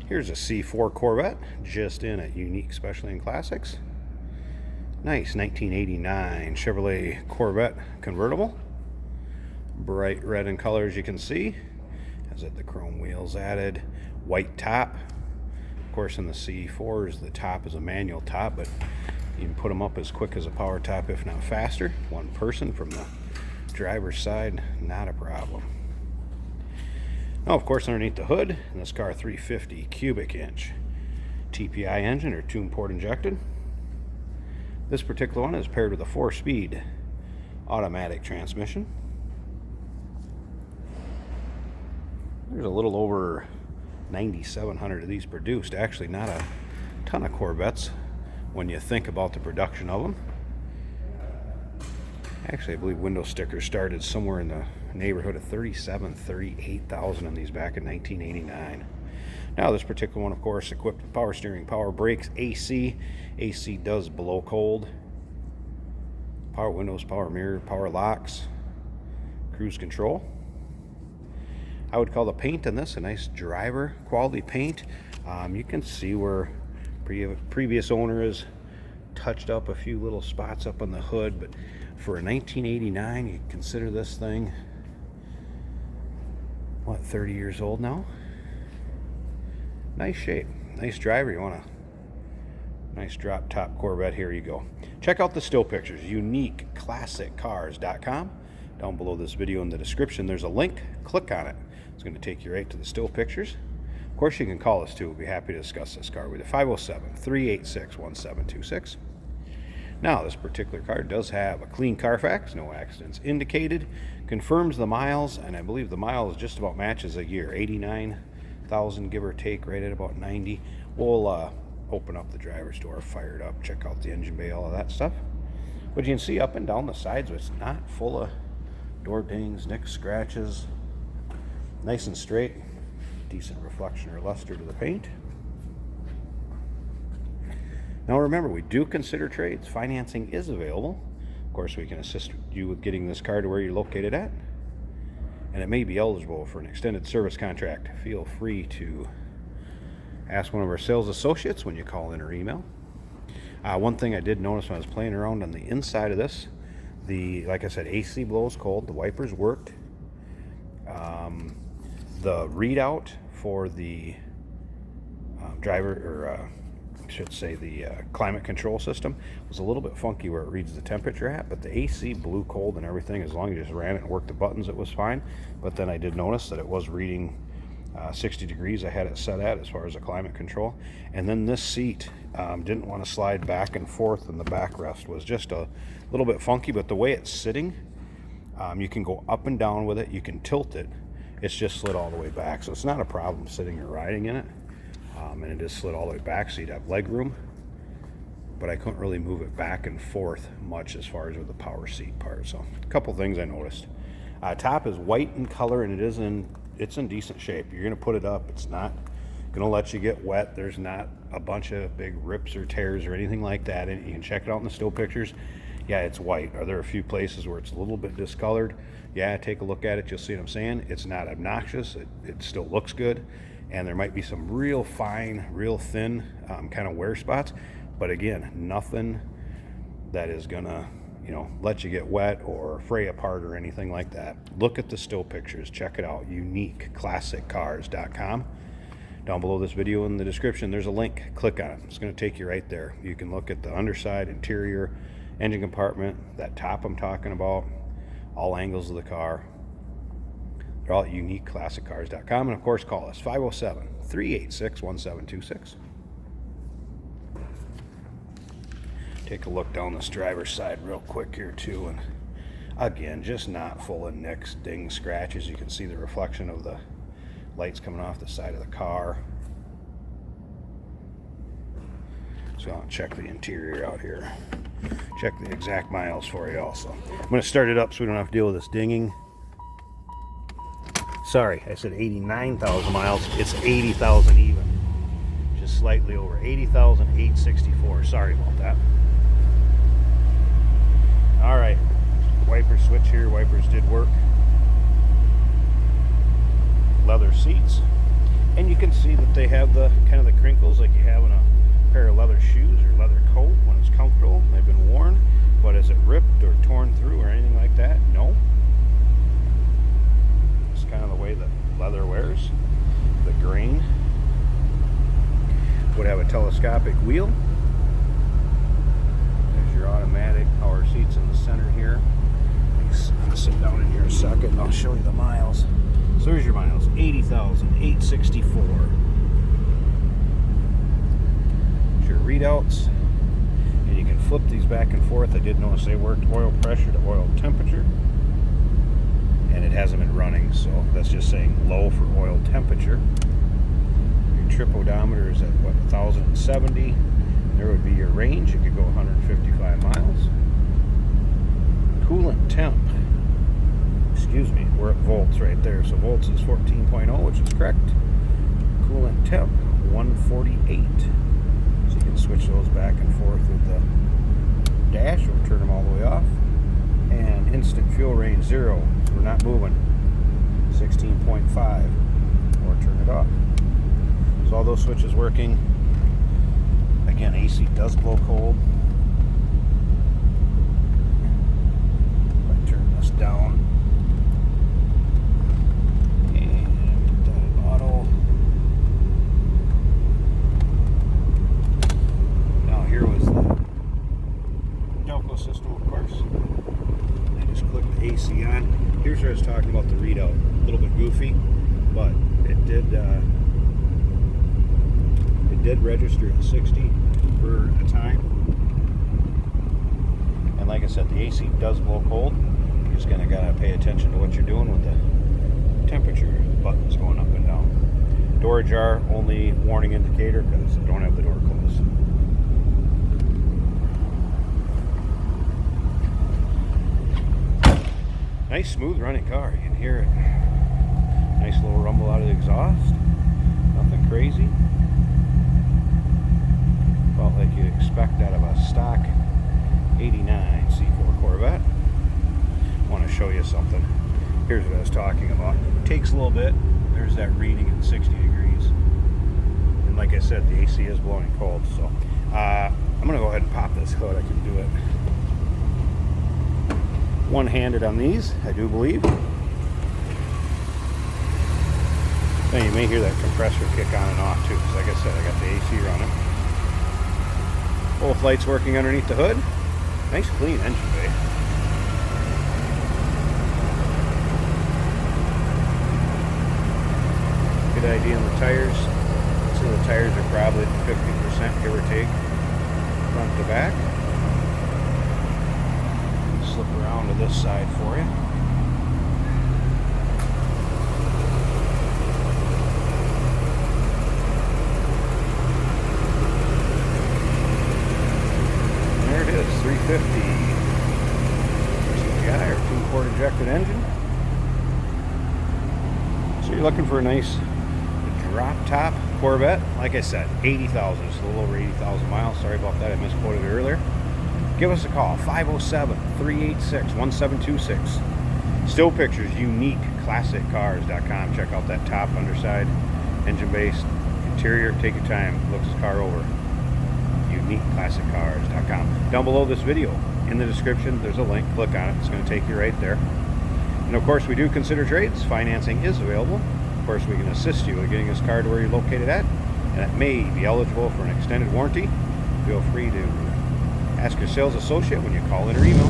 Here's a C4 Corvette, just in at Unique Specialty and Classics. Nice 1989 Chevrolet Corvette convertible. Bright red in color, as you can see. Has it the chrome wheels added, white top. Of course, in the C4s, the top is a manual top, but you can put them up as quick as a power top, if not faster. One person from the driver's side, not a problem. Now, of course, underneath the hood, in this car, 350 cubic inch TPI engine, or tune port injected. This particular one is paired with a 4-speed automatic transmission. There's a little over 9,700 of these produced. Actually, not a ton of Corvettes when you think about the production of them. Actually, I believe window stickers started somewhere in the neighborhood of 37,000, 38,000 on these back in 1989. Now, this particular one, of course, equipped with power steering, power brakes, AC. AC does blow cold. Power windows, power mirror, power locks, cruise control. I would call the paint on this a nice driver quality paint. You can see where previous owner has touched up a few little spots up on the hood, but for a 1989, you consider this thing, what, 30 years old now? Nice shape, nice driver. You want a nice drop top Corvette, here you go. Check out the still pictures, uniqueclassiccars.com. Down below this video in the description, there's a link. Click on it. It's going to take you right to the still pictures. Of course, you can call us too. We'll be happy to discuss this car with you. 507-386-1726. Now, this particular car does have a clean Carfax, no accidents indicated, confirms the miles, and I believe the miles just about matches a year, 89,000 give or take, right at about 90. We'll open up the driver's door, fire it up, check out the engine bay, all of that stuff. But you can see up and down the sides, it's not full of door dings, nicks, scratches. Nice and straight, decent reflection or luster to the paint. Now remember, we do consider trades. Financing is available. Of course, we can assist you with getting this car to where you're located at. And it may be eligible for an extended service contract. Feel free to ask one of our sales associates when you call in or email. One thing I did notice when I was playing around on the inside of this, like I said, AC blows cold. The wipers worked. The readout for the climate control system was a little bit funky where it reads the temperature at, but the AC blew cold and everything. As long as you just ran it and worked the buttons, it was fine. But then I did notice that it was reading 60 degrees. I had it set at as far as the climate control. And then this seat didn't want to slide back and forth, and the backrest was just a little bit funky. But the way it's sitting, you can go up and down with it, you can tilt it. It's just slid all the way back, so it's not a problem sitting or riding in it. And it just slid all the way back, so you'd have leg room. But I couldn't really move it back and forth much as far as with the power seat part. So a couple things I noticed. Top is white in color, and it's in decent shape. You're going to put it up. It's not going to let you get wet. There's not a bunch of big rips or tears or anything like that. And you can check it out in the still pictures. Yeah, it's white. Are there a few places where it's a little bit discolored? Yeah, take a look at it. You'll see what I'm saying. It's not obnoxious. It still looks good. And there might be some real fine, real thin kind of wear spots. But again, nothing that is going to, let you get wet or fray apart or anything like that. Look at the still pictures. Check it out. uniqueclassiccars.com. Down below this video in the description, there's a link. Click on it. It's going to take you right there. You can look at the underside, interior, engine compartment, that top I'm talking about, all angles of the car. They're all at uniqueclassiccars.com. And of course, call us 507-386-1726. Take a look down this driver's side real quick here too, and again, just not full of nicks, dings, scratches. You can see the reflection of the lights coming off the side of the car. So I'll check the interior out here. Check the exact miles for you also. I'm going to start it up so we don't have to deal with this dinging. Sorry, I said 89,000 miles. It's 80,000 even. Just slightly over 80,864. Sorry about that. All right, wiper switch here. Wipers did work. Leather seats. And you can see that they have the kind of the crinkles like you have in a pair of leather shoes or leather coat when it's comfortable. They've been worn, but is it ripped or torn through or anything like that? No. It's kind of the way that leather wears. The grain would have a telescopic wheel. There's your automatic power seats in the center here. I'm going to sit down in here a second and I'll show you the miles. So there's your miles, 80,864. There's your readouts. And you can flip these back and forth. I did notice they worked oil pressure to oil temperature. And it hasn't been running, so that's just saying low for oil temperature. Your trip odometer is at, what, 1,070. There would be your range. You could go 155 miles. Coolant temp. Excuse me, we're at volts right there. So volts is 14.0, which is correct. Coolant temp, 148. So you can switch those back and forth with the dash or turn them all the way off. And instant fuel range 0. So we're not moving. 16.5. Or turn it off. So all those switches working. Again, AC does blow cold. If I turn this down. System, of course. I just click the AC on. Here's where I was talking about the readout. A little bit goofy, but it did register at 60 per a time. And like I said, the AC does blow cold. You just kind of gotta pay attention to what you're doing with the temperature buttons going up and down. Door ajar, only warning indicator because I don't have the door closed. Nice smooth running car, you can hear it. Nice little rumble out of the exhaust. Nothing crazy. About like you'd expect out of a stock 89 C4 Corvette. I want to show you something. Here's what I was talking about. It takes a little bit. There's that reading at 60 degrees. And like I said, the AC is blowing cold. So I'm going to go ahead and pop this hood. I can do it one-handed on these, I do believe. Now you may hear that compressor kick on and off too, because like I said, I got the AC running. Both lights working underneath the hood. Nice clean engine bay. Good idea on the tires. So the tires are probably 50%, give or take, front to back. Slip around to this side for you. And there it is, 350 CGI or 2-quart injected engine. So you're looking for a nice drop top Corvette. Like I said, 80,000, it's a little over 80,000 miles. Sorry about that, I misquoted earlier. Give us a call, 507-386-1726. Still pictures, uniqueclassiccars.com. Check out that top, underside, engine base, interior. Take your time, look this car over. uniqueclassiccars.com. Down below this video, in the description, there's a link. Click on it, it's going to take you right there. And of course, we do consider trades. Financing is available. Of course, we can assist you in getting this car to where you're located at, and it may be eligible for an extended warranty. Feel free to ask your sales associate when you call in or email.